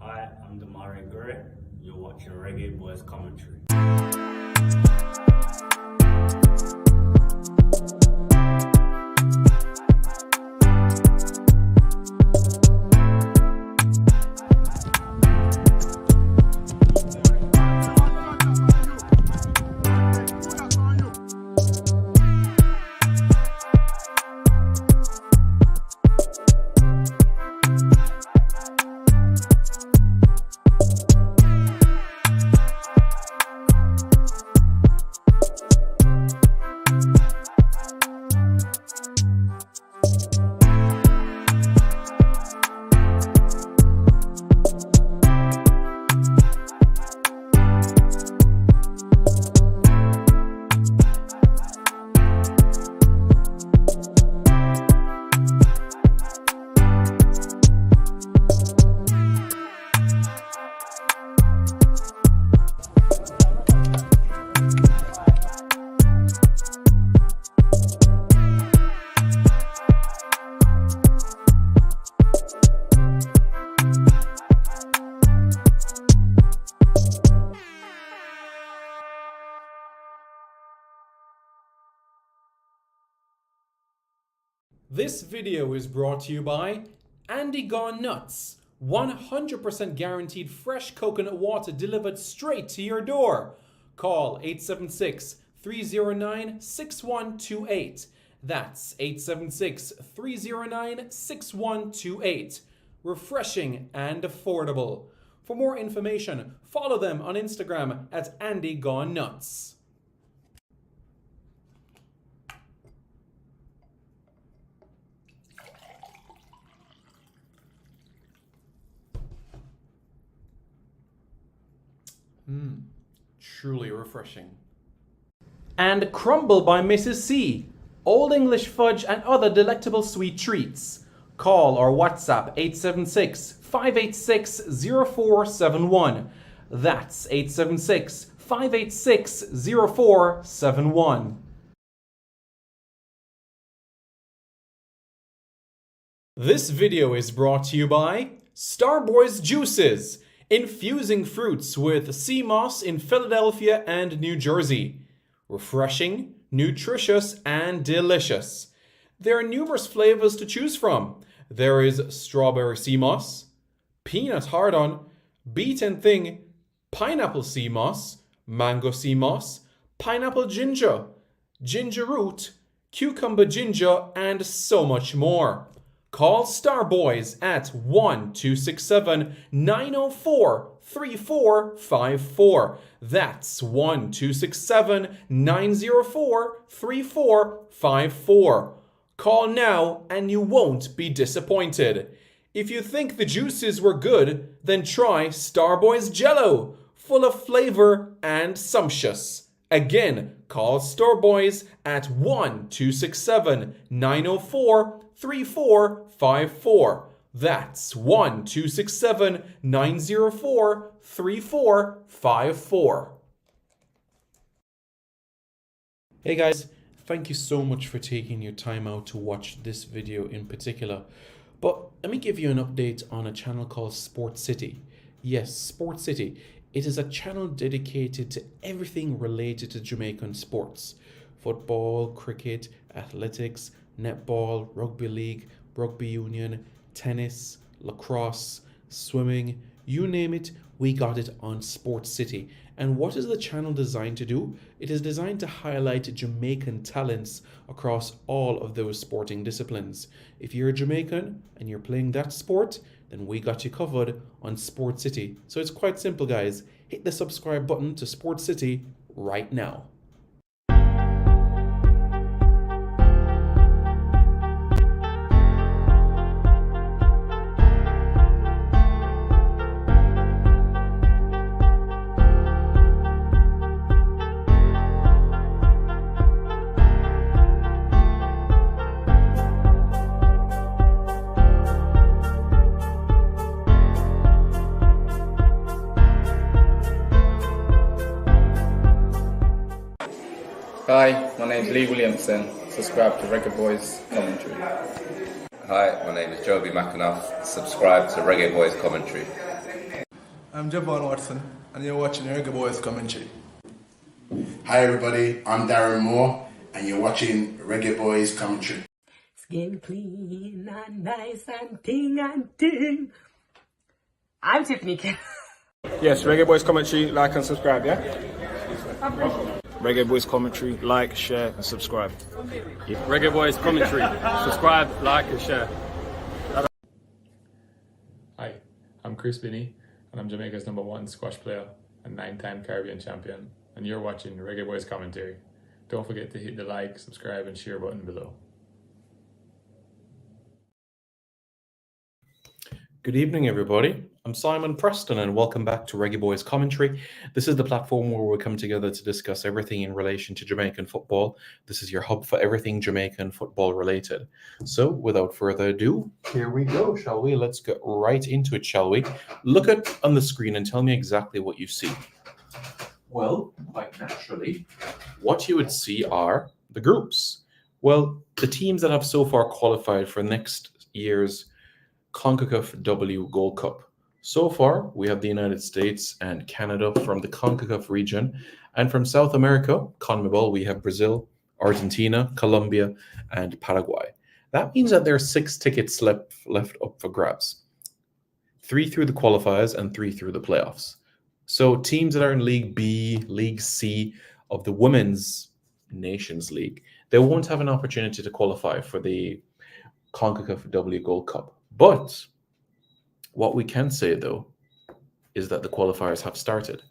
Hi, I'm Jamaica Group. You're watching Reggae Boys Commentary. This video is brought to you by Andy Gone Nuts. 100% guaranteed fresh coconut water delivered straight to your door. Call 876-309-6128. That's 876-309-6128. Refreshing and affordable. For more information, follow them on Instagram at Andy Gone Nuts. Truly refreshing. And Crumble by Mrs. C. Old English fudge and other delectable sweet treats. Call or WhatsApp 876-586-0471. That's 876-586-0471. This video is brought to you by Starboy's Juices. Infusing fruits with sea moss in Philadelphia and New Jersey. Refreshing, nutritious, and delicious. There are numerous flavors to choose from. There is strawberry sea moss, peanut hard-on, beaten thing, pineapple sea moss, mango sea moss, pineapple ginger, ginger root, cucumber ginger, and so much more. Call Starboys at 1-267-904-3454. That's 1-267-904-3454. Call now and you won't be disappointed. If you think the juices were good, then try Starboys Jello, full of flavor and sumptuous. Again, call Starboys at 1-267-904-3454. That's 1-267-904-3454. Hey guys, thank you so much for taking your time out to watch this video in particular. But let me give you an update on a channel called Sport City. Yes, Sport City. It is a channel dedicated to everything related to Jamaican sports. Football, cricket, athletics, netball, rugby league, rugby union, tennis, lacrosse, swimming, you name it, we got it on Sport City. And what is the channel designed to do? It is designed to highlight Jamaican talents across all of those sporting disciplines. If you're a Jamaican and you're playing that sport, then we got you covered on Sport City. So it's quite simple, guys. Hit the subscribe button to Sport City right now. Hi, my name is Lee Williamson. Subscribe to Reggae Boys Commentary. Hi, my name is Joby McAnuff. Subscribe to Reggae Boys Commentary. I'm Javon Watson, and you're watching Reggae Boys commentary. Hi everybody, I'm Darren Moore, and you're watching Reggae Boys commentary. Skin clean and nice and ting. I'm Tiffany Kim. Yes, Reggae Boys commentary, like and subscribe, yeah? Reggae Boys commentary, like, share and subscribe. Reggae Boys commentary, subscribe, like and share. Hi, I'm Chris Binney, and I'm Jamaica's #1 squash player and 9-time Caribbean champion, and you're watching Reggae Boys commentary. Don't forget to hit the like, subscribe and share button below. Good evening, everybody. I'm Simon Preston, and welcome back to Reggae Boys Commentary. This is the platform where we come together to discuss everything in relation to Jamaican football. This is your hub for everything Jamaican football related. So, without further ado, here we go, shall we? Let's get right into it, shall we? Look at on the screen and tell me exactly what you see. Well, quite naturally, what you would see are the groups. Well, the teams that have so far qualified for next year's CONCACAF W Gold Cup. So far, we have the United States and Canada from the CONCACAF region, and from South America, CONMEBOL, we have Brazil, Argentina, Colombia, and Paraguay. That means that there are 6 tickets left up for grabs. 3 through the qualifiers and 3 through the playoffs. So teams that are in League B, League C of the Women's Nations League, they won't have an opportunity to qualify for the CONCACAF W Gold Cup. But what we can say, though, is that the qualifiers have started.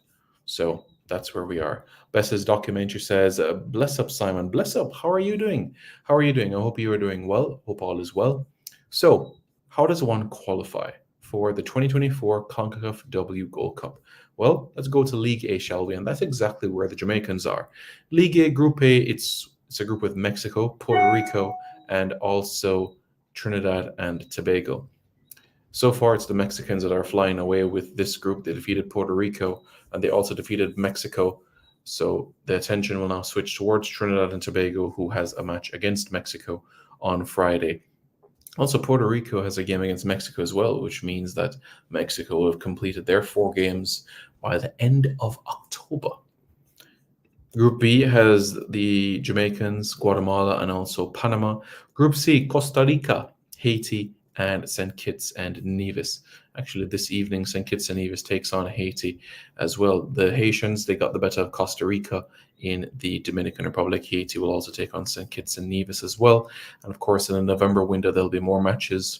So that's where we are. Bess's documentary says, bless up, Simon. Bless up. How are you doing? How are you doing? I hope you are doing well. Hope all is well. So how does one qualify for the 2024 CONCACAF W Gold Cup? Well, let's go to League A, shall we? And that's exactly where the Jamaicans are. League A, Group A, it's a group with Mexico, Puerto Rico, and also Trinidad and Tobago. So far, it's the Mexicans that are flying away with this group. They defeated Puerto Rico, and they also defeated Mexico. So the attention will now switch towards Trinidad and Tobago, who has a match against Mexico on Friday. Also, Puerto Rico has a game against Mexico as well, which means that Mexico will have completed their 4 games by the end of October. Group B has the Jamaicans, Guatemala, and also Panama. Group C, Costa Rica, Haiti, and St. Kitts and Nevis. Actually, this evening, St. Kitts and Nevis takes on Haiti as well. The Haitians, they got the better of Costa Rica in the Dominican Republic. Haiti will also take on St. Kitts and Nevis as well. And of course, in the November window, there'll be more matches.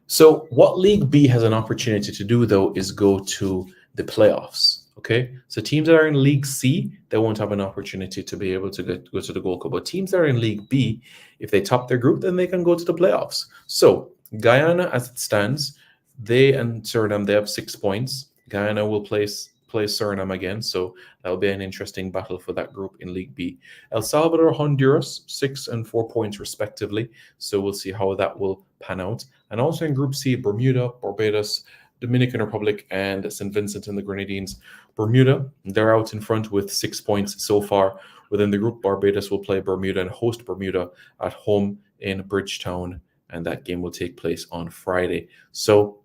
So what League B has an opportunity to do, though, is go to the playoffs. Okay, so teams that are in League C, they won't have an opportunity to be able to go to the Gold Cup. But teams that are in League B, if they top their group, then they can go to the playoffs. So Guyana, as it stands, they and Suriname, they have 6 points. Guyana will play Suriname again, so that'll be an interesting battle for that group in League B. El Salvador, Honduras, 6 and 4 points respectively. So we'll see how that will pan out. And also in Group C, Bermuda, Barbados, Dominican Republic, and St. Vincent and the Grenadines. Bermuda, they're out in front with 6 points so far. Within the group, Barbados will play Bermuda and host Bermuda at home in Bridgetown, and that game will take place on Friday. So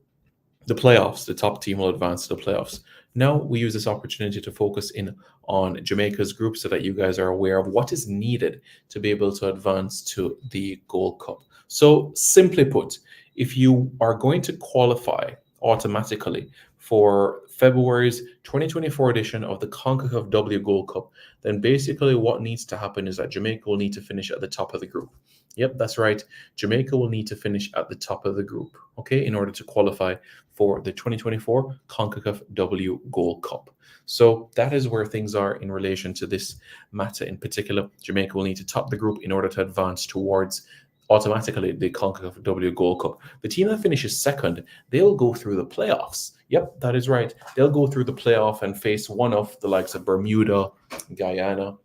the playoffs, the top team will advance to the playoffs. Now we use this opportunity to focus in on Jamaica's group so that you guys are aware of what is needed to be able to advance to the Gold Cup. So simply put, if you are going to qualify automatically for February's 2024 edition of the CONCACAF W Gold Cup, then basically what needs to happen is that Jamaica will need to finish at the top of the group. Yep, that's right. Jamaica will need to finish at the top of the group, okay, in order to qualify for the 2024 CONCACAF W Gold Cup. So that is where things are in relation to this matter in particular. Jamaica will need to top the group in order to advance towards automatically the CONCACAF W Gold Cup. The team that finishes second, they'll go through the playoffs. Yep, that is right. They'll go through the playoff and face one of the likes of Bermuda, Guyana,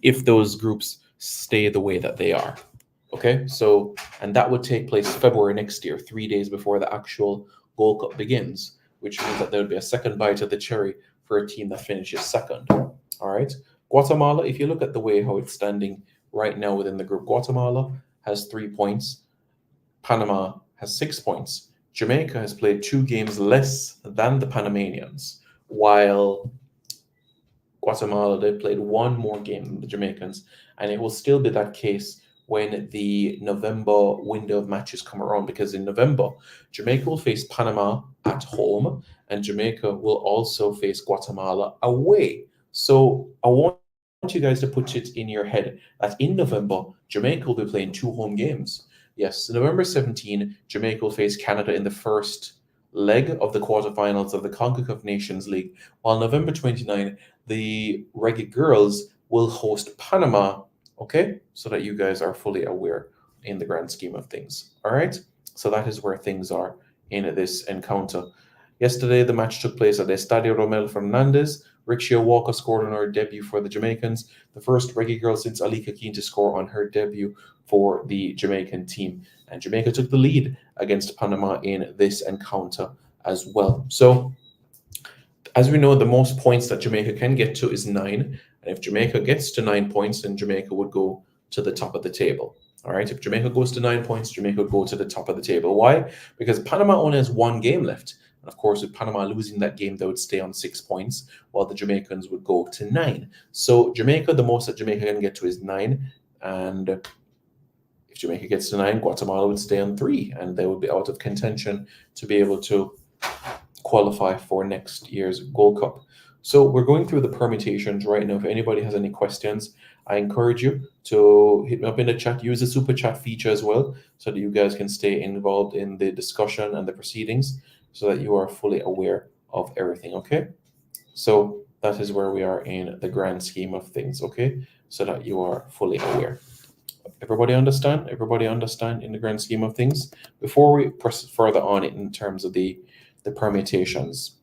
if those groups stay the way that they are. Okay, so, and that would take place February next year, 3 days before the actual Gold Cup begins, which means that there would be a second bite of the cherry for a team that finishes second. All right, Guatemala, if you look at the way how it's standing right now within the group, Guatemala has 3 points, Panama has 6 points, Jamaica has played 2 games less than the Panamanians, while Guatemala, they played 1 more game than the Jamaicans, and it will still be that case when the November window of matches come around, because in November, Jamaica will face Panama at home, and Jamaica will also face Guatemala away. So I want you guys to put it in your head that in November, Jamaica will be playing 2 home games. Yes, November 17, Jamaica will face Canada in the first leg of the quarterfinals of the CONCACAF Nations League, while November 29, the Reggae Girlz will host Panama, okay? So that you guys are fully aware in the grand scheme of things, all right? So that is where things are in this encounter. Yesterday, the match took place at the Estadio Romel Fernandez. Rixia Walker scored on her debut for the Jamaicans, the first Reggae Girl since Alika Keane to score on her debut for the Jamaican team. And Jamaica took the lead against Panama in this encounter as well. So, as we know, the most points that Jamaica can get to is 9. And if Jamaica gets to 9 points, then Jamaica would go to the top of the table. All right, if Jamaica goes to 9 points, Jamaica would go to the top of the table. Why? Because Panama only has 1 game left. And of course, with Panama losing that game, they would stay on 6 points, while the Jamaicans would go to 9. So Jamaica, the most that Jamaica can get to is 9. And if Jamaica gets to 9, Guatemala would stay on 3, and they would be out of contention to be able to qualify for next year's Gold Cup. So we're going through the permutations right now. If anybody has any questions, I encourage you to hit me up in the chat. Use the super chat feature as well, so that you guys can stay involved in the discussion and the proceedings, so that you are fully aware of everything, okay? So that is where we are in the grand scheme of things, okay? So that you are fully aware. Everybody understand? Everybody understand in the grand scheme of things? Before we press further on it in terms of the permutations,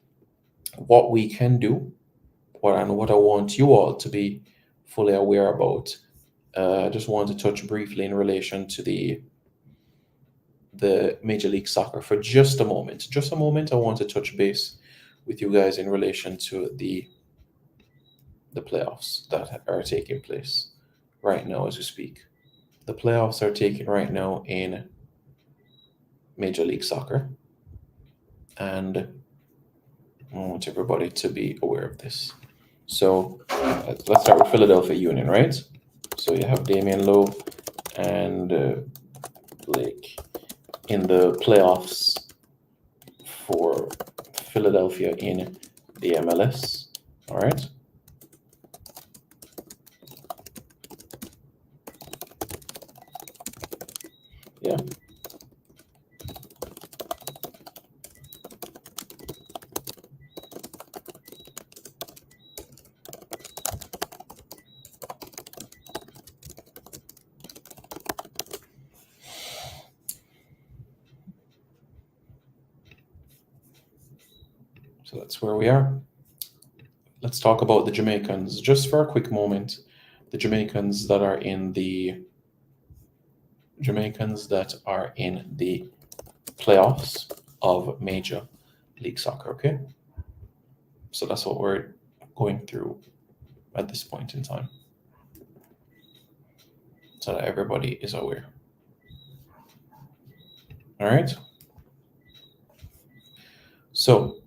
what we can do, what I want you all to be fully aware about, I just want to touch briefly in relation to the Major League Soccer for just a moment. Just a moment, I want to touch base with you guys in relation to the playoffs that are taking place right now as we speak. The playoffs are taking right now in Major League Soccer, and I want everybody to be aware of this. So let's start with Philadelphia Union, right? So you have Damian Lowe and Blake in the playoffs for Philadelphia in the MLS, all right? Yeah. So that's where we are. Let's talk about the Jamaicans just for a quick moment. The Jamaicans that are in the playoffs of Major League Soccer, okay? So that's what we're going through at this point in time, so that everybody is aware. All right? So,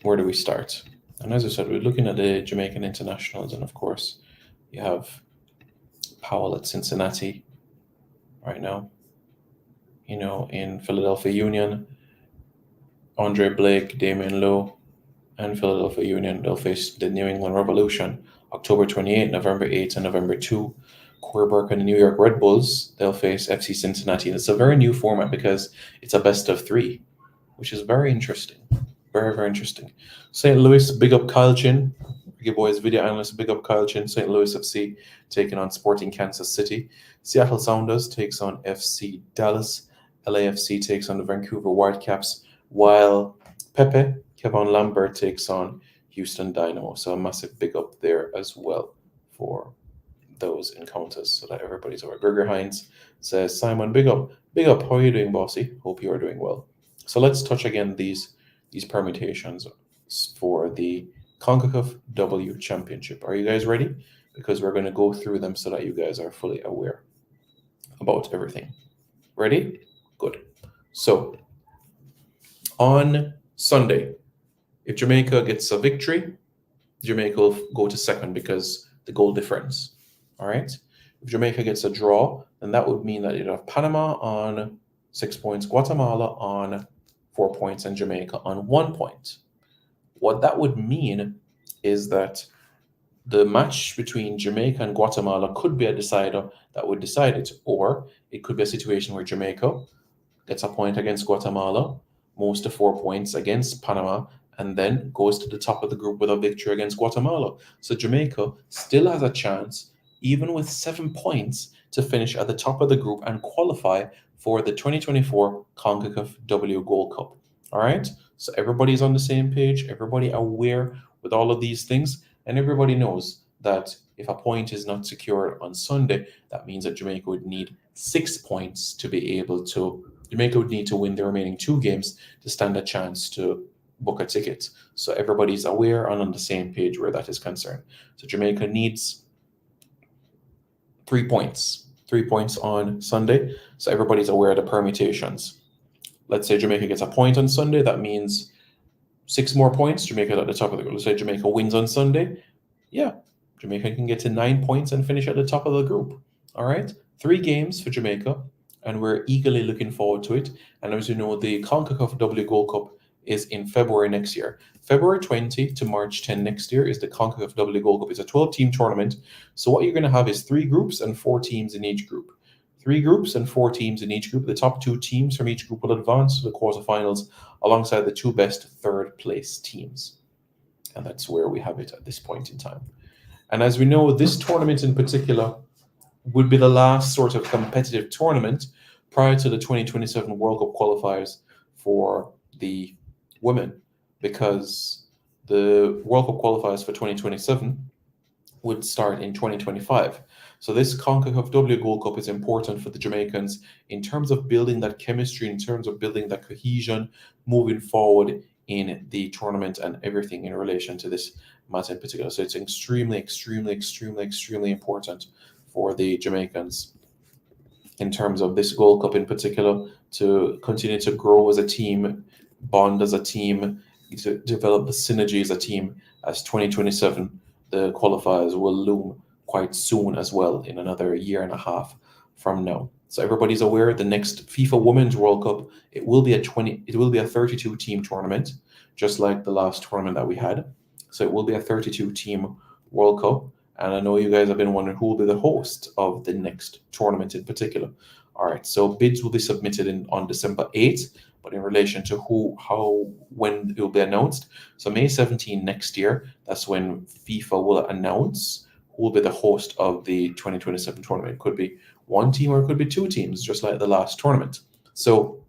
where do we start? And as I said, we're looking at the Jamaican internationals, and of course, you have Powell at Cincinnati right now. You know, in Philadelphia Union, Andre Blake, Damian Lowe, and Philadelphia Union, they'll face the New England Revolution October 28, November 8, and November 2. Corey Burke and the New York Red Bulls, they'll face FC Cincinnati. And it's a very new format because it's a best of 3, which is very interesting. Very, very interesting. St. Louis, big up Kyle Chin. Reggae Boys video analyst, big up Kyle Chin. St. Louis FC taking on Sporting Kansas City. Seattle Sounders takes on FC Dallas. LAFC takes on the Vancouver Whitecaps, while Pepe, Kevin Lambert, takes on Houston Dynamo. So a massive big up there as well for those encounters, so that everybody's aware. Gregor Hines says, Simon, big up. Big up. How are you doing, bossy? Hope you are doing well. So let's touch again these permutations for the CONCACAF W Championship. Are you guys ready? Because we're going to go through them so that you guys are fully aware about everything. Ready? Good. So on Sunday, if Jamaica gets a victory, Jamaica will go to second because the goal difference. All right. If Jamaica gets a draw, then that would mean that you'd have Panama on 6 points, Guatemala on 4 points, and Jamaica on 1 point. What that would mean is that the match between Jamaica and Guatemala could be a decider that would decide it, or it could be a situation where Jamaica gets a point against Guatemala, moves to 4 points against Panama, and then goes to the top of the group with a victory against Guatemala. So Jamaica still has a chance, even with 7 points, to finish at the top of the group and qualify for the 2024 CONCACAF W Gold Cup. All right? So everybody's on the same page, everybody aware with all of these things, and everybody knows that if a point is not secured on Sunday, that means that Jamaica would need 6 points to be able to, Jamaica would need to win the remaining 2 games to stand a chance to book a ticket. So everybody's aware and on the same page where that is concerned. So Jamaica needs 3 points. 3 points on Sunday. So everybody's aware of the permutations. Let's say Jamaica gets a point on Sunday. That means 6 more points. Jamaica at the top of the group. Let's say Jamaica wins on Sunday. Yeah, Jamaica can get to 9 points and finish at the top of the group. All right. 3 games for Jamaica, and we're eagerly looking forward to it. And as you know, the CONCACAF W Gold Cup is in February next year. February 20 to March 10 next year is the CONCACAF W Gold Cup. It's a 12-team tournament. So what you're going to have is 3 groups and 4 teams in each group. 3 groups and 4 teams in each group. The top 2 teams from each group will advance to the quarterfinals alongside the 2 best 3rd place teams. And that's where we have it at this point in time. And as we know, this tournament in particular would be the last sort of competitive tournament prior to the 2027 World Cup qualifiers for the women, because the World Cup qualifiers for 2027 would start in 2025. So this CONCACAF W Gold Cup is important for the Jamaicans in terms of building that chemistry, in terms of building that cohesion, moving forward in the tournament and everything in relation to this match in particular. So it's extremely, extremely, extremely, extremely important for the Jamaicans in terms of this Gold Cup in particular to continue to grow as a team, bond as a team, to develop the synergy as a team, as 2027, the qualifiers will loom quite soon as well, in another year and a half from now. So everybody's aware the next FIFA Women's World Cup, it will be a 32 team tournament, just like the last tournament that we had. So it will be a 32 team World Cup. And I know you guys have been wondering who will be the host of the next tournament in particular. All right, so bids will be submitted on December 8th, but in relation to when it will be announced. So May 17 next year, that's when FIFA will announce who will be the host of the 2027 tournament. It could be 1 team or it could be 2 teams, just like the last tournament. So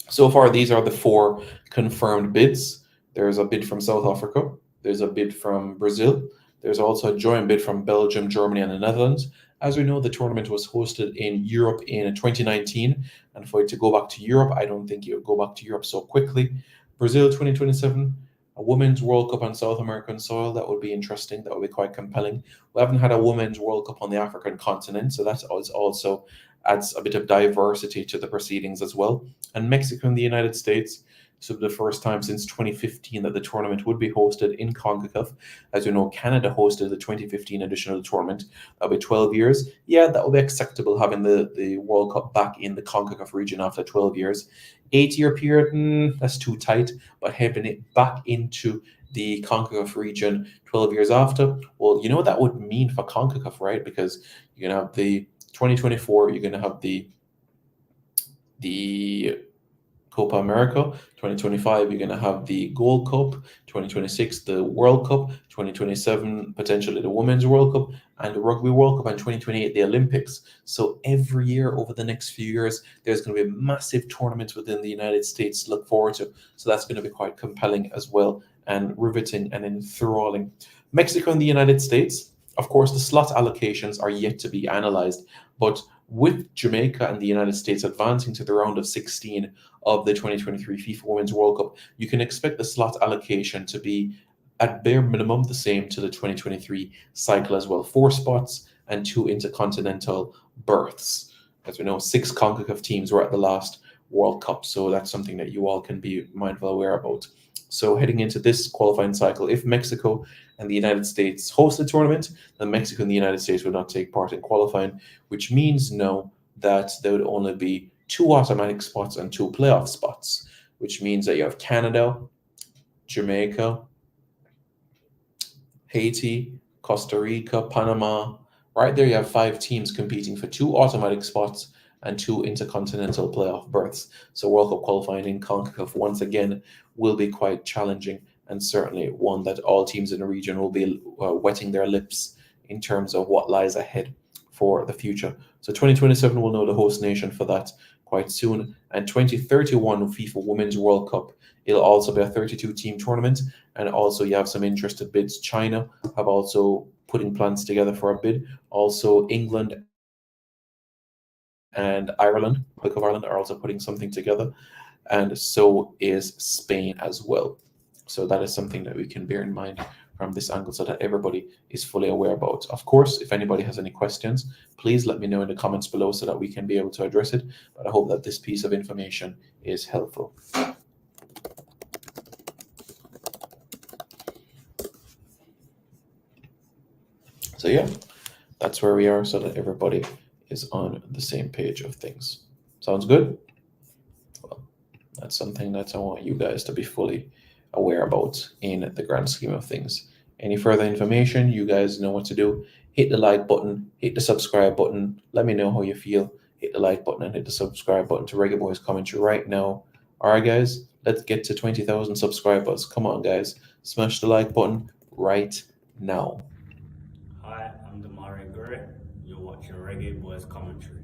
far, these are the 4 confirmed bids. There's a bid from South Africa. There's a bid from Brazil. There's also a joint bid from Belgium, Germany, and the Netherlands. As we know, the tournament was hosted in Europe in 2019. And for it to go back to Europe, I don't think it would go back to Europe so quickly. Brazil 2027, a Women's World Cup on South American soil. That would be interesting. That would be quite compelling. We haven't had a Women's World Cup on the African continent, so that also adds a bit of diversity to the proceedings as well. And Mexico and the United States. So the first time since 2015 that the tournament would be hosted in CONCACAF. As you know, Canada hosted the 2015 edition of the tournament. That'll be 12 years. Yeah, that will be acceptable having the World Cup back in the CONCACAF region after 12 years. 8-year period, that's too tight. But having it back into the CONCACAF region 12 years after, well, you know what that would mean for CONCACAF, right? Because you're going to have the 2024, you're going to have the Copa America. 2025, you're going to have the Gold Cup. 2026, the World Cup. 2027, potentially the Women's World Cup and the Rugby World Cup. And 2028, the Olympics. So every year over the next few years, there's going to be massive tournaments within the United States to look forward to. So that's going to be quite compelling as well, and riveting and enthralling. Mexico and the United States, of course, the slot allocations are yet to be analyzed, but with Jamaica and the United States advancing to the round of 16 of the 2023 FIFA Women's World Cup, you can expect the slot allocation to be at bare minimum the same to the 2023 cycle as well. 4 spots and 2 intercontinental berths. As we know, 6 CONCACAF teams were at the last World Cup. So that's something that you all can be mindful aware about. So heading into this qualifying cycle, if Mexico and the United States host the tournament, then Mexico and the United States will not take part in qualifying, which means now that there would only be 2 automatic spots and 2 playoff spots, which means that you have Canada, Jamaica, Haiti, Costa Rica, Panama. Right there you have 5 teams competing for 2 automatic spots and 2 intercontinental playoff berths. So World Cup qualifying in CONCACAF once again will be quite challenging, and certainly one that all teams in the region will be wetting their lips in terms of what lies ahead for the future. So 2027 will know the host nation for that quite soon, and 2031 FIFA Women's World Cup, it'll also be a 32-team tournament, and also you have some interested bids. China have also putting plans together for a bid. Also England and Ireland, Republic of Ireland, are also putting something together, and so is Spain as well. So that is something that we can bear in mind from this angle so that everybody is fully aware about. Of course, if anybody has any questions, please let me know in the comments below so that we can be able to address it. But I hope that this piece of information is helpful. So yeah, that's where we are so that everybody is on the same page of things. Sounds good? Well, that's something that I want you guys to be fully aware about in the grand scheme of things. Any further information, you guys know what to do. Hit the like button, hit the subscribe button. Let me know how you feel. Hit the like button and hit the subscribe button to Reggae Boys Commentary right now. All right, guys, let's get to 20,000 subscribers. Come on, guys. Smash the like button right now. Hi, I'm Jamaica Group. You're watching Reggae Boys Commentary.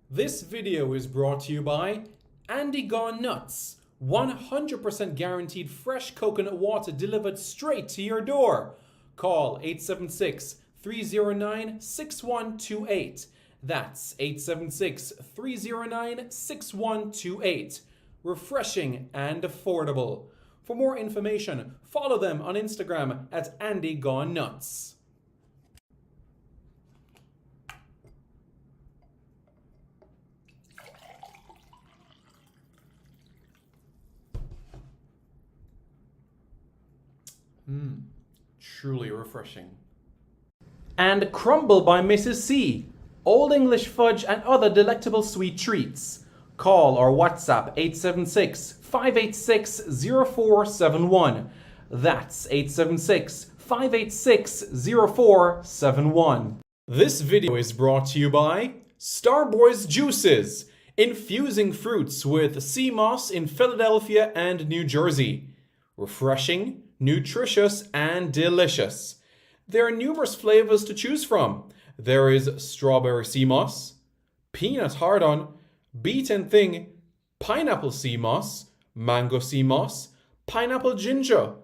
This video is brought to you by Andy Gone Nuts. 100% guaranteed fresh coconut water delivered straight to your door. Call 876-309-6128. That's 876-309-6128. Refreshing and affordable. For more information, follow them on Instagram at Andy Gone Nuts. Truly refreshing. And Crumble by Mrs. C. Old English fudge and other delectable sweet treats. Call or WhatsApp 876-586-0471. That's 876-586-0471. This video is brought to you by Starboy's Juices, infusing fruits with sea moss in Philadelphia and New Jersey. Refreshing, nutritious, and delicious. There are numerous flavors to choose from. There is strawberry sea moss, peanut hard-on, beaten thing, pineapple sea moss, mango sea moss, pineapple ginger,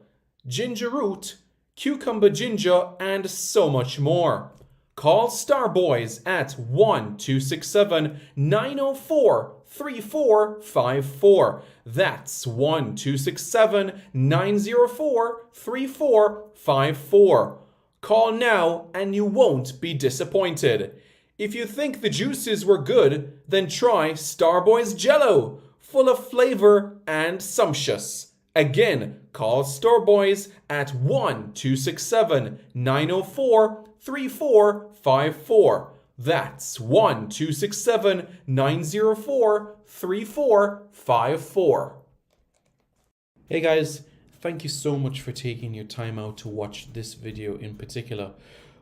ginger root, cucumber ginger, and so much more. Call Starboys at 1-267-904-3454. That's 1-267-904-3454. Call now and you won't be disappointed. If you think the juices were good, then try Starboy's Jello. full of flavour and sumptuous. Again, call Store Boys at 1-267-904-3454. That's 1-267-904-3454. Hey guys, thank you so much for taking your time out to watch this video in particular.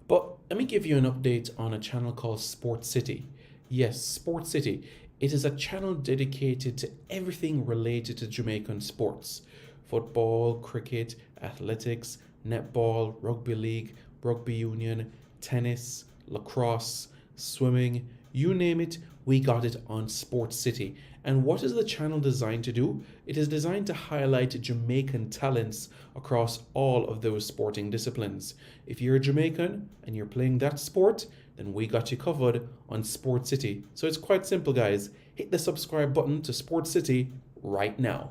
But let me give you an update on a channel called Sport City. Yes, Sport City. It is a channel dedicated to everything related to Jamaican sports. Football, cricket, athletics, netball, rugby league, rugby union, tennis, lacrosse, swimming, you name it, we got it on Sport City. And what is the channel designed to do? It is designed to highlight Jamaican talents across all of those sporting disciplines. If you're a Jamaican and you're playing that sport, then we got you covered on Sport City. So it's quite simple, guys. Hit the subscribe button to Sport City right now.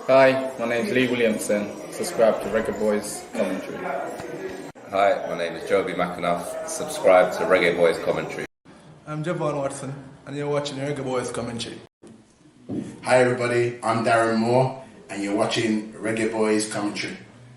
Hi, my name's Lee Williamson. Subscribe to Reggae Boys Commentary. Hi, my name is Joby McAnuff. Subscribe to Reggae Boys Commentary. I'm Javon Watson, and you're watching Reggae Boys Commentary. Hi everybody, I'm Darren Moore and you're watching Reggae Boys Commentary.